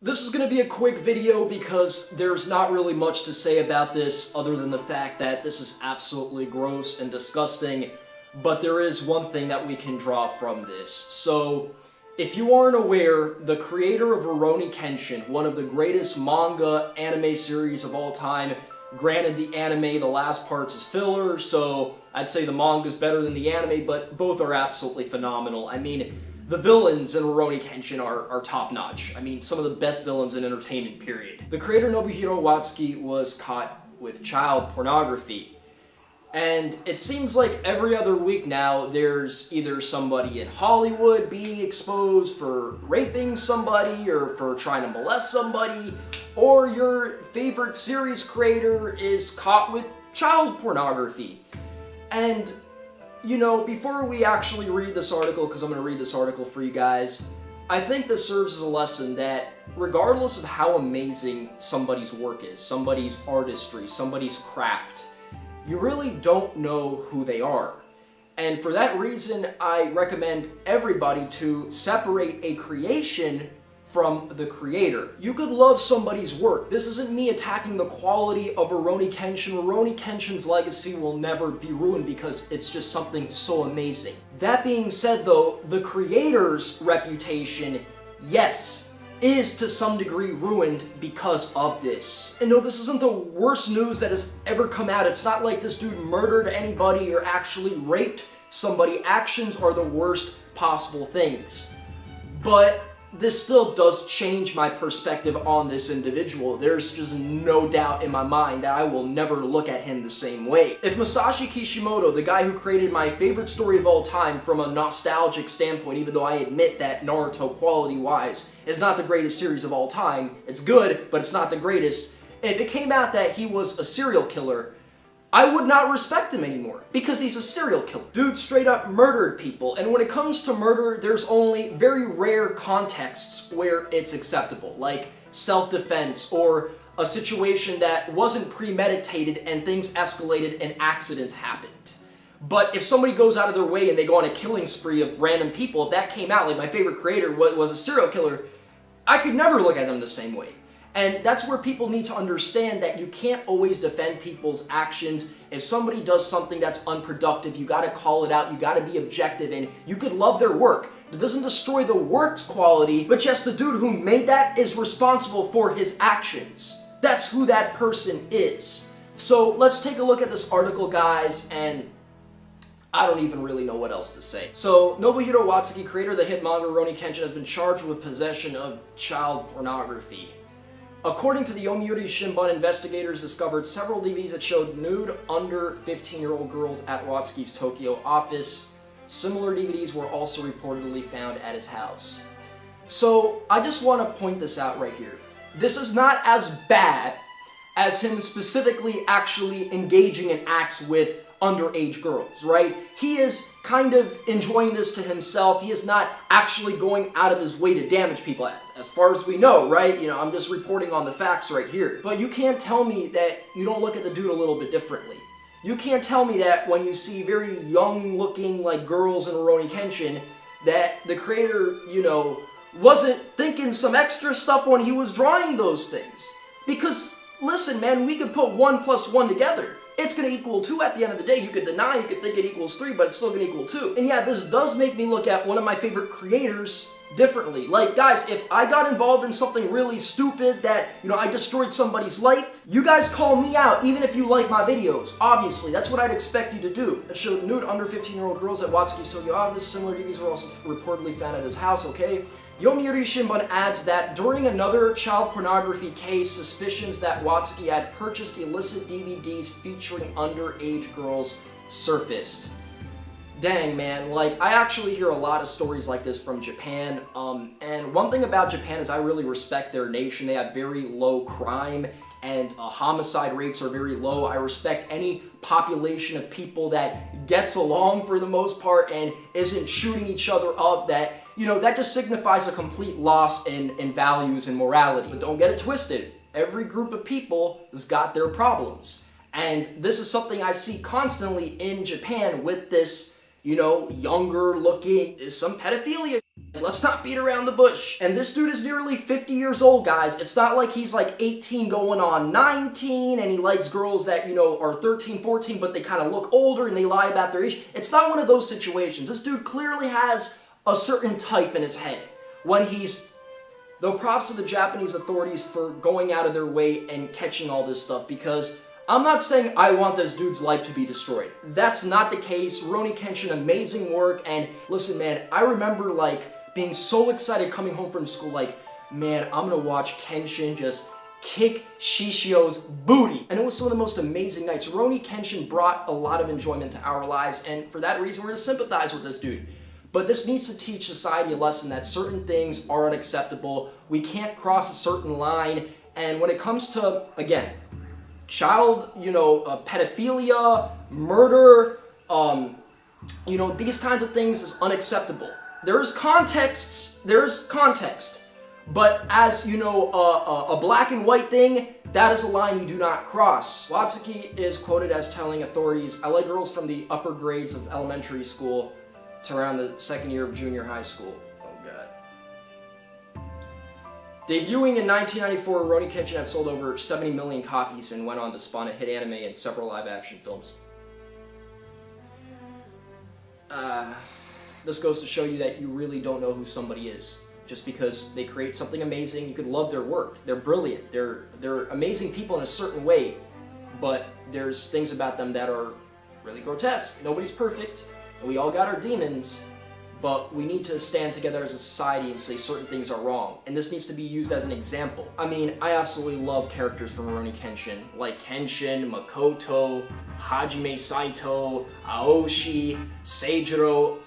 This is going to be a quick video because there's not really much to say about this other than the fact that this is absolutely gross and disgusting, but there is one thing that we can draw from this. So, if you aren't aware, the creator of Rurouni Kenshin, one of the greatest manga anime series of all time, granted the anime, the last parts is filler, so I'd say the manga's better than the anime, but both are absolutely phenomenal. I mean, the villains in Rurouni Kenshin are top-notch. I mean, some of the best villains in entertainment, period. The creator Nobuhiro Watsuki was caught with child pornography. And it seems like every other week now, there's either somebody in Hollywood being exposed for raping somebody or for trying to molest somebody, or your favorite series creator is caught with child pornography. And, you know, before we actually read this article, because I'm going to read this article for you guys, I think this serves as a lesson that regardless of how amazing somebody's work is, somebody's artistry, somebody's craft, you really don't know who they are. And for that reason, I recommend everybody to separate a creation from the creator. You could love somebody's work. This isn't me attacking the quality of Rurouni Kenshin. Rurouni Kenshin's legacy will never be ruined because it's just something so amazing. That being said though, the creator's reputation, yes, is to some degree ruined because of this. And no, this isn't the worst news that has ever come out. It's not like this dude murdered anybody or actually raped somebody. Actions are the worst possible things. But this still does change my perspective on this individual. There's just no doubt in my mind that I will never look at him the same way. If Masashi Kishimoto, the guy who created my favorite story of all time from a nostalgic standpoint, even though I admit that Naruto quality-wise is not the greatest series of all time, it's good, but it's not the greatest. If it came out that he was a serial killer, I would not respect him anymore, because he's a serial killer. Dude straight up murdered people, and when it comes to murder, there's only very rare contexts where it's acceptable, like self-defense, or a situation that wasn't premeditated and things escalated and accidents happened. But if somebody goes out of their way and they go on a killing spree of random people, if that came out, like my favorite creator was a serial killer, I could never look at them the same way. And that's where people need to understand that you can't always defend people's actions. If somebody does something that's unproductive, you gotta call it out, you gotta be objective, and you could love their work. It doesn't destroy the work's quality, but just the dude who made that is responsible for his actions. That's who that person is. So let's take a look at this article, guys, and I don't even really know what else to say. So, Nobuhiro Watsuki, creator of the hit manga Rurouni Kenshin, has been charged with possession of child pornography. According to the Yomiuri Shimbun, investigators discovered several DVDs that showed nude under 15-year-old girls at Watsuki's Tokyo office. Similar DVDs were also reportedly found at his house. So, I just want to point this out right here. This is not as bad as him specifically actually engaging in acts with underage girls, right? He is kind of enjoying this to himself. He is not actually going out of his way to damage people, as far as we know, right? You know, I'm just reporting on the facts right here. But you can't tell me that you don't look at the dude a little bit differently. You can't tell me that when you see very young-looking, like, girls in Rurouni Kenshin, that the creator, you know, wasn't thinking some extra stuff when he was drawing those things. Because, listen, man, we could put 1 plus 1 together. It's going to equal 2 at the end of the day. You could deny, you could think it equals 3, but it's still going to equal 2. And yeah, this does make me look at one of my favorite creators differently. Like, guys, if I got involved in something really stupid that, you know, I destroyed somebody's life, you guys call me out, even if you like my videos. Obviously, that's what I'd expect you to do. It showed nude under 15-year-old girls at Watsuki's Tokyo office. Similar DVDs were also reportedly found at his house, okay? Yomiuri Shimbun adds that during another child pornography case, suspicions that Watsuki had purchased illicit DVDs featuring underage girls surfaced. Dang, man, like, I actually hear a lot of stories like this from Japan, and one thing about Japan is I really respect their nation. They have very low crime, and homicide rates are very low. I respect any population of people that gets along for the most part and isn't shooting each other up. That, you know, that just signifies a complete loss in values and morality. But don't get it twisted. Every group of people has got their problems. And this is something I see constantly in Japan with this, you know, younger looking, some pedophilia. Let's not beat around the bush. And this dude is nearly 50 years old, guys. It's not like he's like 18 going on 19 and he likes girls that, you know, are 13, 14, but they kind of look older and they lie about their age. It's not one of those situations. This dude clearly has a certain type in his head when he's... Though props to the Japanese authorities for going out of their way and catching all this stuff, because I'm not saying I want this dude's life to be destroyed. That's not the case. Rurouni Kenshin, amazing work, and listen, man, I remember, like, being so excited coming home from school, like, man, I'm gonna watch Kenshin just kick Shishio's booty. And it was some of the most amazing nights. Rurouni Kenshin brought a lot of enjoyment to our lives, and for that reason, we're gonna sympathize with this dude. But this needs to teach society a lesson that certain things are unacceptable. We can't cross a certain line. And when it comes to, again, child, pedophilia, murder, these kinds of things is unacceptable. There's context, but as, a black and white thing, that is a line you do not cross. Watsuki is quoted as telling authorities, "I like girls from the upper grades of elementary school to around the second year of junior high school." Oh god. Debuting in 1994, Rurouni Kenshin had sold over 70 million copies and went on to spawn a hit anime and several live-action films. This goes to show you that you really don't know who somebody is. Just because they create something amazing, you could love their work. They're brilliant. They're amazing people in a certain way, but there's things about them that are really grotesque. Nobody's perfect. We all got our demons, but we need to stand together as a society and say certain things are wrong. And this needs to be used as an example. I mean, I absolutely love characters from Rurouni Kenshin, like Kenshin, Makoto, Hajime Saito, Aoshi, Seijiro.